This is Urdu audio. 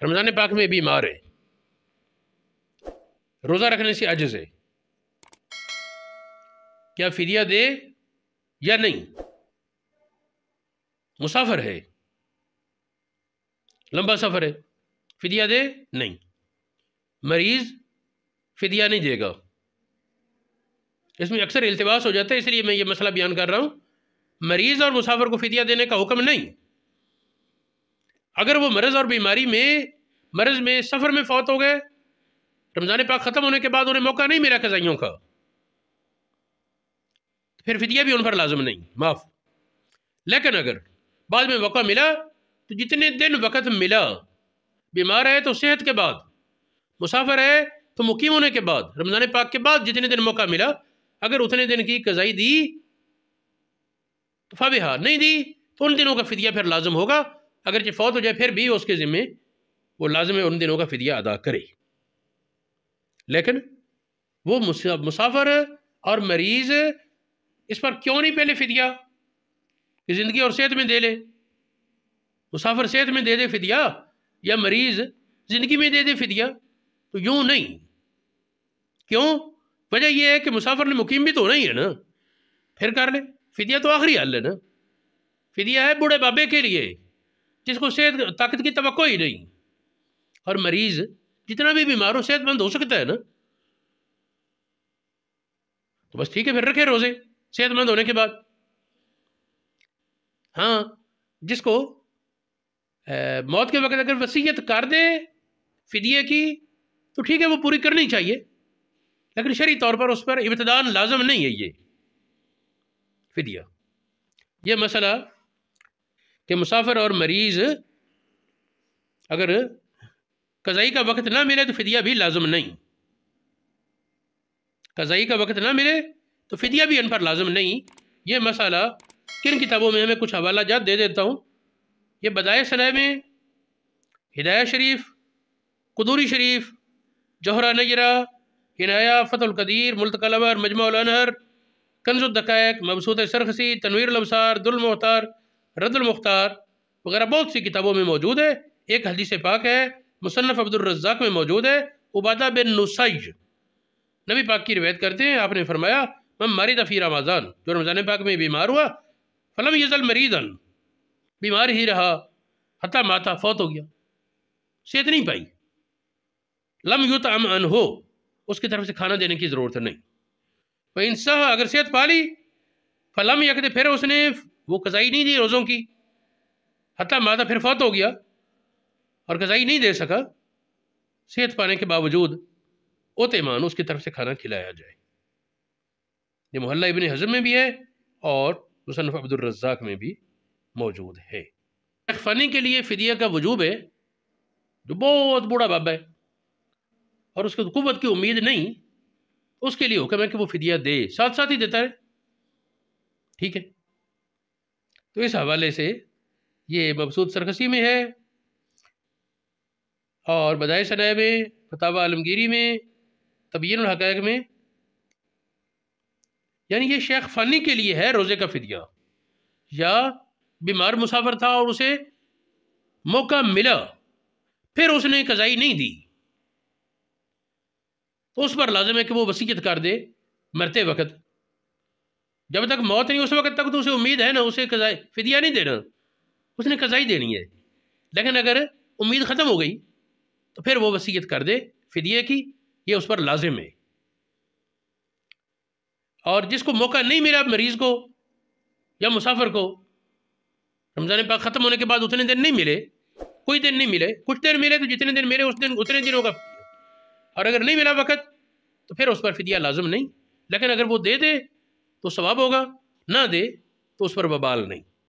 رمضان پاک میں بیمار ہے، روزہ رکھنے سے عاجز ہے، کیا فدیہ دے یا نہیں؟ مسافر ہے، لمبا سفر ہے، فدیہ دے؟ نہیں۔ مریض فدیہ نہیں دے گا، اس میں اکثر التباس ہو جاتا ہے، اس لیے میں یہ مسئلہ بیان کر رہا ہوں۔ مریض اور مسافر کو فدیہ دینے کا حکم نہیں۔ اگر وہ مرض اور بیماری میں، مرض میں، سفر میں فوت ہو گئے، رمضان پاک ختم ہونے کے بعد انہیں موقع نہیں ملا قضائیوں کا، پھر فدیہ بھی ان پر لازم نہیں، معاف۔ لیکن اگر بعد میں موقع ملا تو جتنے دن وقت ملا، بیمار ہے تو صحت کے بعد، مسافر ہے تو مقیم ہونے کے بعد، رمضان پاک کے بعد جتنے دن موقع ملا، اگر اتنے دن کی قضائی دی تو فبہا، نہیں دی تو ان دنوں کا فدیہ پھر لازم ہوگا، اگرچہ فوت ہو جائے پھر بھی اس کے ذمے وہ لازم ہے ان دنوں کا فدیہ ادا کرے۔ لیکن وہ مسافر اور مریض اس پر کیوں نہیں پہلے فدیہ کہ زندگی اور صحت میں دے لے؟ مسافر صحت میں دے دے فدیہ یا مریض زندگی میں دے دے فدیہ؟ تو یوں نہیں۔ کیوں؟ وجہ یہ ہے کہ مسافر نے مقیم بھی تو ہونا ہی ہے نا، پھر کر لے فدیہ، تو آخری حل ہے نا۔ فدیہ ہے بوڑھے بابے کے لیے جس کو صحت طاقت کی توقع ہی نہیں، اور مریض جتنا بھی بیمار ہو صحت مند ہو سکتا ہے نا، تو بس ٹھیک ہے، پھر رکھے روزے صحت مند ہونے کے بعد۔ ہاں، جس کو موت کے وقت اگر وصیت کر دے فدیے کی تو ٹھیک ہے، وہ پوری کرنی چاہیے، لیکن شرعی طور پر اس پر ابتداءً لازم نہیں ہے یہ فدیہ۔ یہ مسئلہ کہ مسافر اور مریض اگر قضائی کا وقت نہ ملے تو فدیہ بھی لازم نہیں، قضائی کا وقت نہ ملے تو فدیہ بھی ان پر لازم نہیں۔ یہ مسئلہ کن کتابوں میں ہمیں کچھ حوالہ جات دے دیتا ہوں۔ یہ بدائع صنائع میں ہدایہ شریف، قدوری شریف، جوہرہ نجرہ، عنایہ، فتح القدیر، ملتقى الانوار، مجموع الانہر، کنز الدقائق، مبسوط سرخسی، تنویر الابصار، در المختار، رد المختار وغیرہ بہت سی کتابوں میں موجود ہے۔ ایک حدیث پاک ہے، مصنف عبد الرزاق میں موجود ہے، عبادہ بن نسیج نبی پاک کی روایت کرتے ہیں، آپ نے فرمایا من مرض فی رمضان، جو رمضان پاک میں بیمار ہوا، فلم یزل مریضا، بیمار ہی رہا، حتی ماتا، فوت ہو گیا، صحت نہیں پائی، لم یطعم عنہ، اس کی طرف سے کھانا دینے کی ضرورت نہیں، فإن صح، اگر صحت پا لی، فلم یقض، پھر اس نے وہ قضائی نہیں دی روزوں کی، حتی ماتا، پھر فوت ہو گیا اور قضائی نہیں دے سکا، صحت پانے کے باوجود اوتیمان، اس کی طرف سے کھانا کھلایا جائے۔ یہ محلہ ابن حزم میں بھی ہے اور مصنف عبد الرزاق میں بھی موجود ہے۔ ایک فنی کے لیے فدیہ کا وجوب ہے، جو بہت بوڑھا بابا ہے اور اس کو قوت کی امید نہیں، اس کے لیے حکم ہے کہ وہ فدیہ دے، ساتھ ساتھ ہی دیتا ہے، ٹھیک ہے۔ تو اس حوالے سے یہ مبسوط سرخسی میں ہے اور بدائع صنائع میں، فتاوی عالمگیری میں، تبیین الحقائق میں، یعنی یہ شیخ فانی کے لیے ہے روزے کا فدیہ، یا بیمار مسافر تھا اور اسے موقع ملا پھر اس نے قضائی نہیں دی تو اس پر لازم ہے کہ وہ وصیت کر دے مرتے وقت، جب تک موت نہیں اس وقت تک تو اسے امید ہے نا، اسے قضائی فدیہ نہیں دینا، اس نے قضائی دینی ہے، لیکن اگر امید ختم ہو گئی تو پھر وہ وصیت کر دے فدیے کی، یہ اس پر لازم ہے۔ اور جس کو موقع نہیں ملا، مریض کو یا مسافر کو، رمضان پاک ختم ہونے کے بعد اتنے دن نہیں ملے، کوئی دن نہیں ملے، کچھ دن ملے تو جتنے دن ملے اس دن اتنے دنوں کا، اور اگر نہیں ملا وقت تو پھر اس پر فدیہ لازم نہیں، لیکن اگر وہ دے دے تو ثواب ہوگا، نہ دے تو اس پر وبال نہیں۔